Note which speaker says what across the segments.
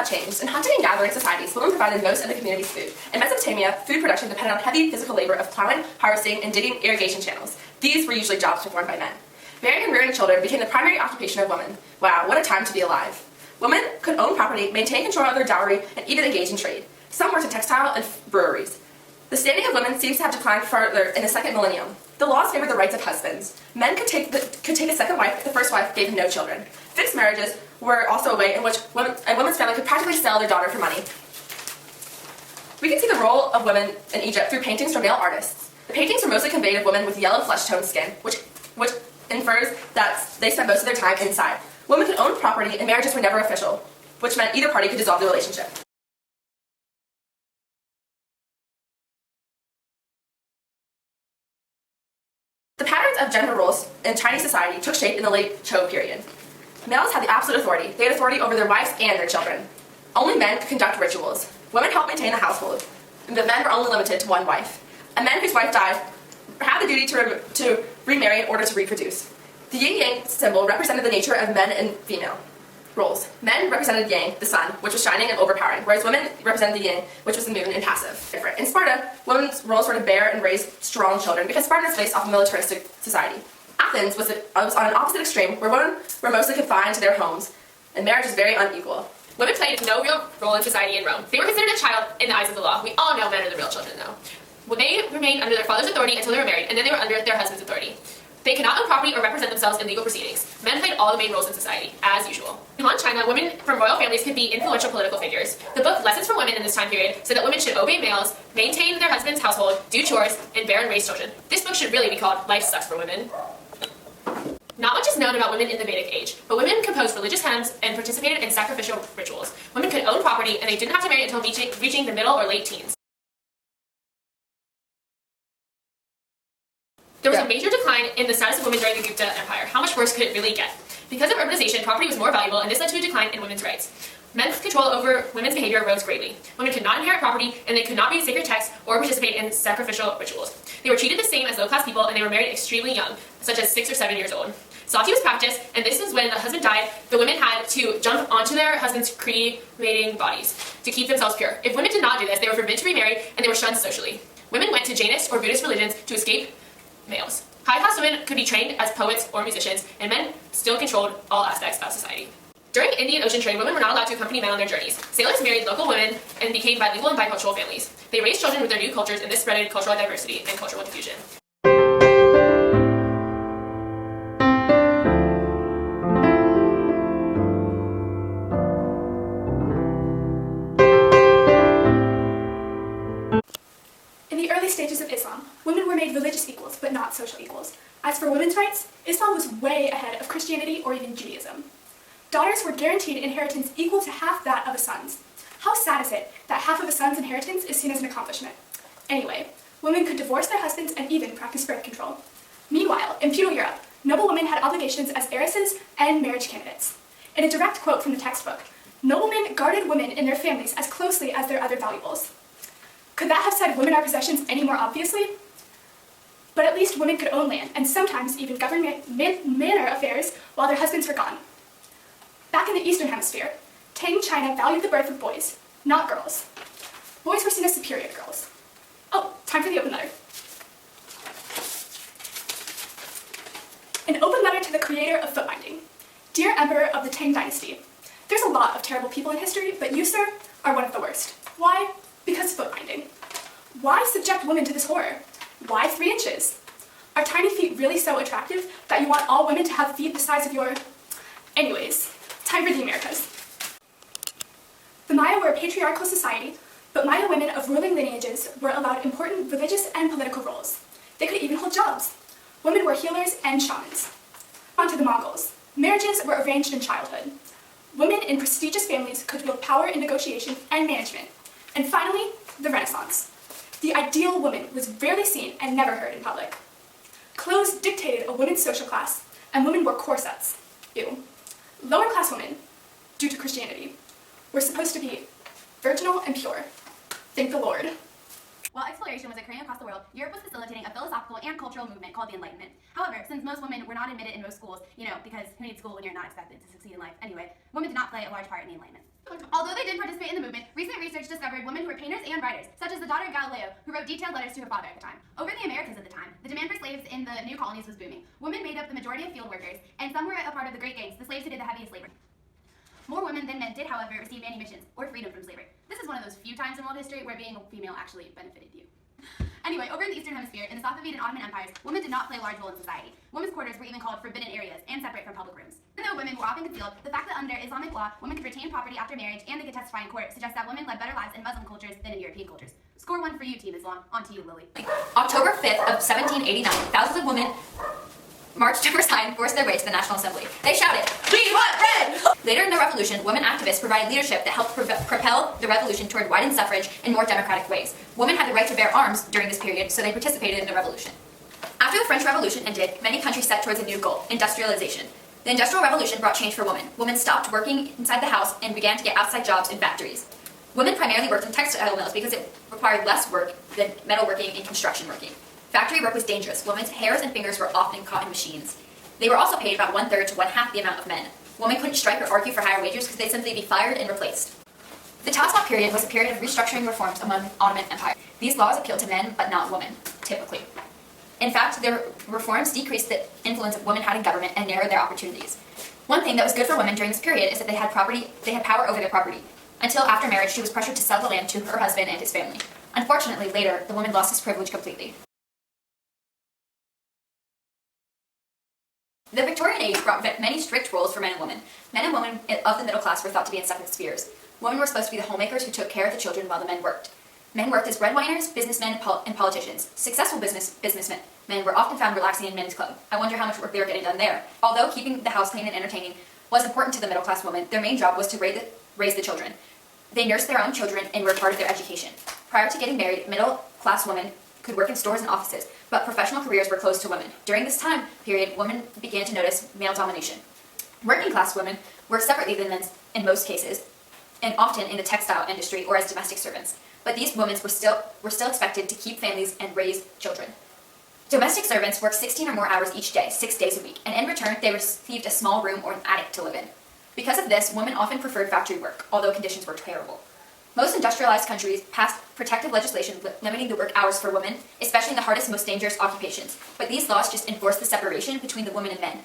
Speaker 1: had changed. In hunting and gathering societies, women provided most of the community's food. In Mesopotamia, food production depended on heavy physical labor of plowing, harvesting, and digging irrigation channels. These were usually jobs performed by men. Marrying and rearing children became the primary occupation of women. Wow, what a time to be alive. Women could own property, maintain control of their dowry, and even engage in trade. Some worked in textile and breweries. The standing of women seems to have declined further in the second millennium. The laws favored the rights of husbands. Men could take a second wife if the first wife gave him no children. Fixed marriages were also a way in which a woman's family could practically sell their daughter for money. We can see the role of women in Egypt through paintings from male artists. The paintings were mostly conveyed of women with yellow flesh-toned skin, which infers that they spent most of their time inside. Women could own property and marriages were never official, which meant either party could dissolve the relationship. The patterns of gender roles in Chinese society took shape in the late Zhou period. Males had the absolute authority. They had authority over their wives and their children. Only men could conduct rituals. Women helped maintain the household, but men were only limited to one wife. A man whose wife died had the duty to remarry in order to reproduce. The yin-yang symbol represented the nature of men and female roles. Men represented yang, the sun, which was shining and overpowering, whereas women represented the yin, which was the moon and passive. In Sparta, women's roles were to bear and raise strong children, because Sparta was based off a militaristic society. Athens was on an opposite extreme, where women were mostly confined to their homes, and marriage was very unequal.
Speaker 2: Women played no real role in society in Rome. They were considered a child in the eyes of the law. We all know men are the real children, though. Well, they remained under their father's authority until they were married, and then they were under their husband's authority. They could not own property or represent themselves in legal proceedings. Men played all the main roles in society, as usual. In Han China, women from royal families could be influential political figures. The book Lessons for Women in this time period said that women should obey males, maintain their husband's household, do chores, and bear and raise children. This book should really be called Life Sucks for Women. Not much is known about women in the Vedic age, but women composed religious hymns and participated in sacrificial rituals. Women could own property, and they didn't have to marry until reaching the middle or late teens. There was a major decline in the status of women during the Gupta Empire. How much worse could it really get? Because of urbanization, property was more valuable, and this led to a decline in women's rights. Men's control over women's behavior rose greatly. Women could not inherit property, and they could not read sacred texts or participate in sacrificial rituals. They were treated the same as low-class people, and they were married extremely young, such as 6 or 7 years old. Sati was practiced, and this is when the husband died, the women had to jump onto their husband's cremating bodies to keep themselves pure. If women did not do this, they were forbidden to remarry, and they were shunned socially. Women went to Jainist or Buddhist religions to escape males. High-class women could be trained as poets or musicians, and men still controlled all aspects of society. During Indian Ocean trade, women were not allowed to accompany men on their journeys. Sailors married local women and became bilingual and bicultural families. They raised children with their new cultures, and this spreaded cultural diversity and cultural confusion.
Speaker 3: In the early stages of Islam, women were made religious equals, but not social equals. As for women's rights, Islam was way ahead of Christianity or even Judaism. Daughters were guaranteed inheritance equal to half that of a son's. How sad is it that half of a son's inheritance is seen as an accomplishment? Anyway, women could divorce their husbands and even practice birth control. Meanwhile, in feudal Europe, noblewomen had obligations as heiresses and marriage candidates. In a direct quote from the textbook, noblemen guarded women in their families as closely as their other valuables. Could that have said women are possessions any more obviously? But at least women could own land, and sometimes even govern manor affairs while their husbands were gone. Back in the Eastern Hemisphere, Tang China valued the birth of boys, not girls. Boys were seen as superior to girls. Oh, time for the open letter. An open letter to the creator of foot binding. Dear Emperor of the Tang Dynasty, there's a lot of terrible people in history, but you, sir, are one of the worst. Why? Because foot binding. Why subject women to this horror? Why 3 inches? Are tiny feet really so attractive that you want all women to have feet the size of your... Anyways, time for the Americas. The Maya were a patriarchal society, but Maya women of ruling lineages were allowed important religious and political roles. They could even hold jobs. Women were healers and shamans. On to the Mongols. Marriages were arranged in childhood. Women in prestigious families could wield power in negotiation and management. And finally, the Renaissance. The ideal woman was rarely seen and never heard in public. Clothes dictated a woman's social class, and women wore corsets. Ew. Lower class women, due to Christianity, were supposed to be virginal and pure. Thank the Lord.
Speaker 4: While exploration was occurring across the world, Europe was facilitating a philosophical and cultural movement called the Enlightenment. However, since most women were not admitted in most schools, because who needs school when you're not expected to succeed in life anyway, women did not play a large part in the Enlightenment. Although they did participate in the movement, recent research discovered women who were painters and writers, such as the daughter of Galileo, who wrote detailed letters to her father at the time. Over in the Americas at the time, the demand for slaves in the new colonies was booming. Women made up the majority of field workers, and some were a part of the Great Gangs, the slaves who did the heaviest labor. More women than men did, however, receive manumissions, or freedom from slavery. This is one of those few times in world history where being a female actually benefited you. Anyway, over in the Eastern Hemisphere, in the Safavid and Ottoman empires, women did not play a large role in society. Women's quarters were even called forbidden areas and separate from public rooms. Even though women were often concealed, the fact that under Islamic law, women could retain property after marriage and they could testify in court suggests that women led better lives in Muslim cultures than in European cultures. Score one for you, Team Islam. On to you, Lily.
Speaker 5: October 5th of 1789, thousands of women marched to Versailles and forced their way to the National Assembly. They shouted, "We want bread!" Later in the revolution, women activists provided leadership that helped propel the revolution toward widened suffrage in more democratic ways. Women had the right to bear arms during this period, so they participated in the revolution. After the French Revolution ended, many countries set towards a new goal, industrialization. The Industrial Revolution brought change for women. Women stopped working inside the house and began to get outside jobs in factories. Women primarily worked in textile mills because it required less work than metalworking and construction working. Factory work was dangerous. Women's hairs and fingers were often caught in machines. They were also paid about 1/3 to 1/2 the amount of men. Women couldn't strike or argue for higher wages because they'd simply be fired and replaced. The Tasman period was a period of restructuring reforms among Ottoman Empire. These laws appealed to men, but not women, typically. In fact, their reforms decreased the influence women had in government and narrowed their opportunities. One thing that was good for women during this period is that they had power over their property. Until after marriage, she was pressured to sell the land to her husband and his family. Unfortunately, later, the woman lost this privilege completely. The Victorian age brought many strict rules for men and women. Men and women of the middle class were thought to be in separate spheres. Women were supposed to be the homemakers who took care of the children while the men worked. Men worked as breadwinners, businessmen, and politicians. Successful businessmen were often found relaxing in men's club. I wonder how much work they were getting done there. Although keeping the house clean and entertaining was important to the middle-class woman, their main job was to raise the children. They nursed their own children and were part of their education. Prior to getting married, middle-class women could work in stores and offices, but professional careers were closed to women. During this time period, women began to notice male domination. Working-class women worked separately than men in most cases, and often in the textile industry or as domestic servants. But these women were still expected to keep families and raise children. Domestic servants worked 16 or more hours each day, 6 days a week, and in return, they received a small room or an attic to live in. Because of this, women often preferred factory work, although conditions were terrible. Most industrialized countries passed protective legislation limiting the work hours for women, especially in the hardest, most dangerous occupations. But these laws just enforced the separation between the women and men,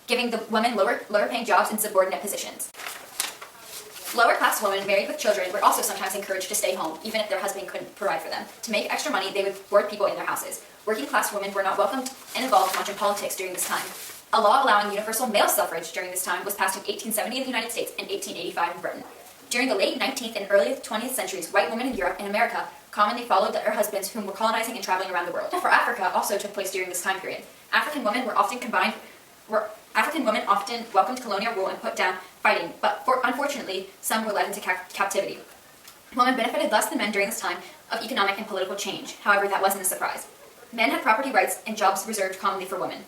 Speaker 5: giving the women lower paying jobs in subordinate positions. Lower-class women married with children were also sometimes encouraged to stay home, even if their husband couldn't provide for them. To make extra money, they would board people in their houses. Working-class women were not welcomed and involved much in politics during this time. A law allowing universal male suffrage during this time was passed in 1870 in the United States and 1885 in Britain. During the late 19th and early 20th centuries, white women in Europe and America commonly followed their husbands whom were colonizing and traveling around the world. For Africa also took place during this time period. African women often welcomed colonial rule and put down fighting, but unfortunately, some were led into captivity. Women benefited less than men during this time of economic and political change. However, that wasn't a surprise. Men had property rights and jobs reserved commonly for women.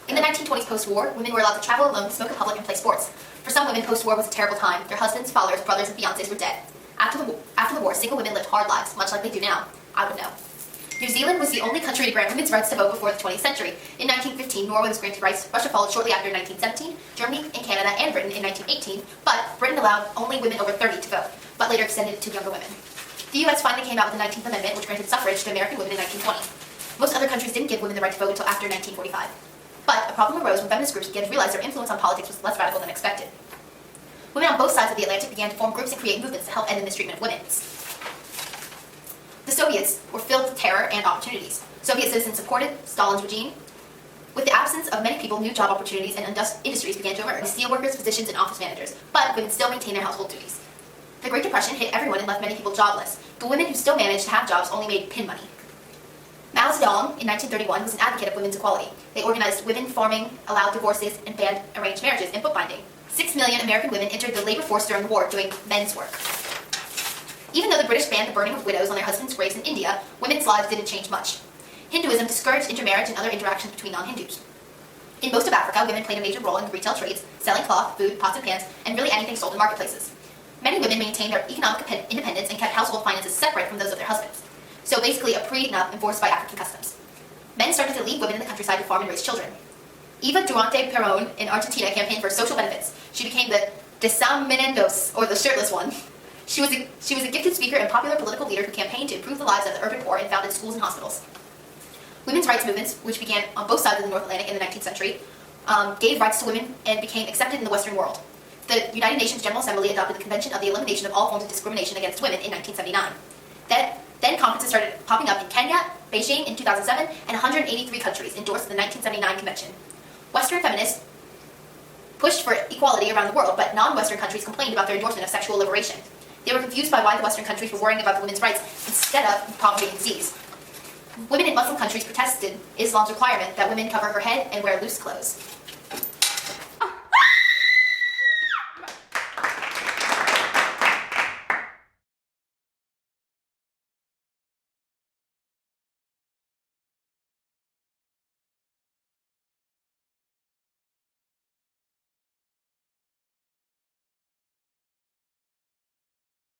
Speaker 5: In the 1920s post-war, women were allowed to travel alone, smoke in public, and play sports. For some women, post-war was a terrible time. Their husbands, fathers, brothers, and fiancés were dead. After the war, single women lived hard lives, much like they do now. I would know. New Zealand was the only country to grant women's rights to vote before the 20th century. In 1915, Norway was granted rights. Russia followed shortly after in 1917, Germany and Canada and Britain in 1918, but Britain allowed only women over 30 to vote, but later extended it to younger women. The U.S. finally came out with the 19th Amendment, which granted suffrage to American women in 1920. Most other countries didn't give women the right to vote until after 1945. But a problem arose when feminist groups began to realize their influence on politics was less radical than expected. Women on both sides of the Atlantic began to form groups and create movements to help end the mistreatment of women. The Soviets were filled with terror and opportunities. Soviet citizens supported Stalin's regime. With the absence of many people, new job opportunities and industries began to emerge. Steelworkers, physicians, and office managers, but women still maintained their household duties. The Great Depression hit everyone and left many people jobless. The women who still managed to have jobs only made pin money. Mao Zedong, in 1931, was an advocate of women's equality. They organized women farming, allowed divorces, and banned arranged marriages and bookbinding. 6 million American women entered the labor force during the war doing men's work. Even though the British banned the burning of widows on their husbands' graves in India, women's lives didn't change much. Hinduism discouraged intermarriage and other interactions between non-Hindus. In most of Africa, women played a major role in the retail trades, selling cloth, food, pots and pans, and really anything sold in marketplaces.
Speaker 4: Many women maintained their economic independence and kept household finances separate from those of their husbands. So basically a prenup enforced by African customs. Men started to leave women in the countryside to farm and raise children. Eva Durante Perón in Argentina campaigned for social benefits. She became the Desamenados, or the shirtless one. She was a gifted speaker and popular political leader who campaigned to improve the lives of the urban poor and founded schools and hospitals. Women's rights movements, which began on both sides of the North Atlantic in the 19th century, gave rights to women and became accepted in the Western world. The United Nations General Assembly adopted the Convention of the Elimination of All Forms of Discrimination Against Women in 1979. Then conferences started popping up in Kenya, Beijing in 2007, and 183 countries endorsed the 1979 convention. Western feminists pushed for equality around the world, but non-Western countries complained about their endorsement of sexual liberation. They were confused by why the Western countries were worrying about the women's rights instead of poverty and disease. Women in Muslim countries protested Islam's requirement that women cover her head and wear loose clothes.